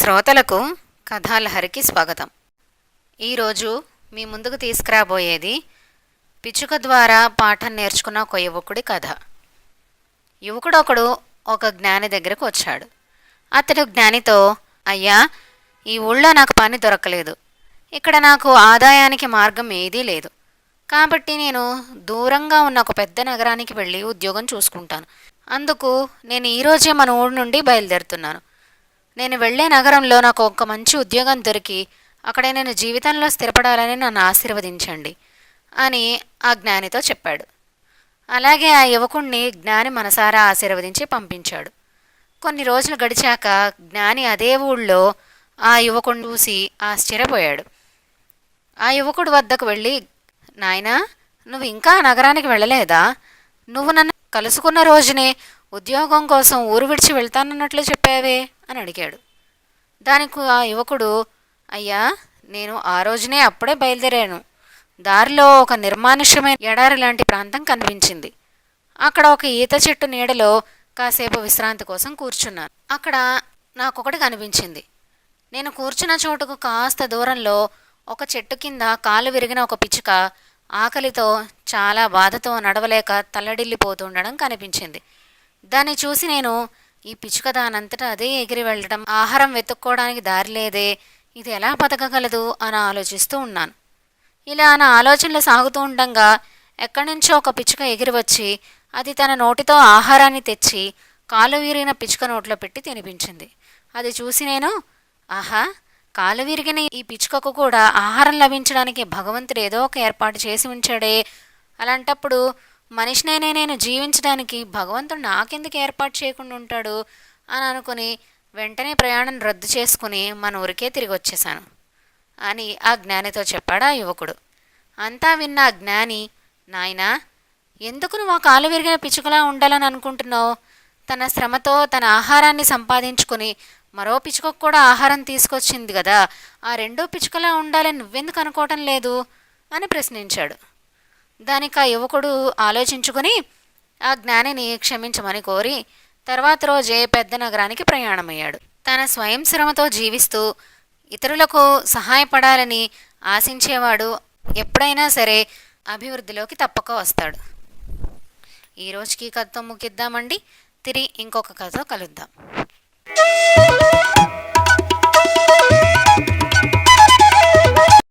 శ్రోతలకు కథాలహరికి స్వాగతం. ఈరోజు మీ ముందుకు తీసుకురాబోయేది పిచ్చుక ద్వారా పాఠం నేర్చుకున్న ఒక యువకుడి కథ. యువకుడొకడు ఒక జ్ఞాని దగ్గరకు వచ్చాడు. అతడు జ్ఞానితో, అయ్యా, ఈ ఊళ్ళో నాకు పని దొరకలేదు, ఇక్కడ నాకు ఆదాయానికి మార్గం ఏదీ లేదు, కాబట్టి నేను దూరంగా ఉన్న ఒక పెద్ద నగరానికి వెళ్ళి ఉద్యోగం చూసుకుంటాను. అందుకు నేను ఈరోజే మన ఊరి నుండి బయలుదేరుతున్నాను. నేను వెళ్లే నగరంలో నాకు ఒక మంచి ఉద్యోగం దొరికి అక్కడే నేను జీవితంలో స్థిరపడాలని నన్ను ఆశీర్వదించండి అని ఆ జ్ఞానితో చెప్పాడు. అలాగే ఆ యువకుణ్ణి జ్ఞాని మనసారా ఆశీర్వదించి పంపించాడు. కొన్ని రోజులు గడిచాక జ్ఞాని అదే ఊళ్ళో ఆ యువకుడిని చూసి ఆశ్చర్యపోయాడు. ఆ యువకుడి వద్దకు వెళ్ళి, నాయనా, నువ్వు ఇంకా నగరానికి వెళ్ళలేదా? నువ్వు నన్ను కలుసుకున్న రోజునే ఉద్యోగం కోసం ఊరు విడిచి వెళ్తానన్నట్లు చెప్పావే అని అడిగాడు. దానికి ఆ యువకుడు, అయ్యా, నేను ఆ రోజునే అప్పుడే బయలుదేరాను. దారిలో ఒక నిర్మానుష్యమైన ఎడారి లాంటి ప్రాంతం కనిపించింది. అక్కడ ఒక ఈత చెట్టు నీడలో కాసేపు విశ్రాంతి కోసం కూర్చున్నాను. అక్కడ నాకొకటి కనిపించింది. నేను కూర్చున్న చోటుకు కాస్త దూరంలో ఒక చెట్టు కింద కాలు విరిగిన ఒక పిచ్చుక ఆకలితో చాలా బాధతో నడవలేక తల్లడిల్లిపోతుండడం కనిపించింది. దాన్ని చూసి నేను, ఈ పిచ్చుక దానంతటా అదే ఎగిరి వెళ్ళడం, ఆహారం వెతుక్కోవడానికి దారి లేదే, ఇది ఎలా బతకగలదు అని ఆలోచిస్తూ ఉన్నాను. ఇలా నా ఆలోచనలు సాగుతూ ఉండగా ఎక్కడి నుంచో ఒక పిచ్చుక ఎగిరి వచ్చి అది తన నోటితో ఆహారాన్ని తెచ్చి కాలు విరిగిన పిచ్చుక నోట్లో పెట్టి తినిపించింది. అది చూసి నేను, ఆహా, కాలు విరిగిన ఈ పిచ్చుకకు కూడా ఆహారం లభించడానికి భగవంతుడు ఏదో ఒక ఏర్పాటు చేసి ఉంచాడే, అలాంటప్పుడు మనిషినైనా నేను జీవించడానికి భగవంతుడు నాకెందుకు ఏర్పాటు చేయకుండా ఉంటాడు అని అనుకుని వెంటనే ప్రయాణం రద్దు చేసుకుని మన ఊరికే తిరిగి వచ్చేశాను అని ఆ జ్ఞానితో చెప్పాడు ఆ యువకుడు. అంతా విన్న ఆ జ్ఞాని, నాయనా, ఎందుకు నువ్వు ఆ కాలు విరిగిన పిచ్చుకలా ఉండాలని అనుకుంటున్నావు? తన శ్రమతో తన ఆహారాన్ని సంపాదించుకుని మరో పిచ్చుకకు కూడా ఆహారం తీసుకొచ్చింది కదా, ఆ రెండో పిచ్చుకలా ఉండాలని నువ్వెందుకు అనుకోవటం లేదు అని ప్రశ్నించాడు. దానికి ఆ యువకుడు ఆలోచించుకుని ఆ జ్ఞానిని క్షమించమని కోరి తర్వాత రోజే పెద్ద నగరానికి ప్రయాణమయ్యాడు. తన స్వయం శ్రమతో జీవిస్తూ ఇతరులకు సహాయపడాలని ఆశించేవాడు ఎప్పుడైనా సరే అభివృద్ధిలోకి తప్పక వస్తాడు. ఈరోజుకి కథతో ముగిద్దామండి. తిరిగి ఇంకొక కథతో కలుద్దాం.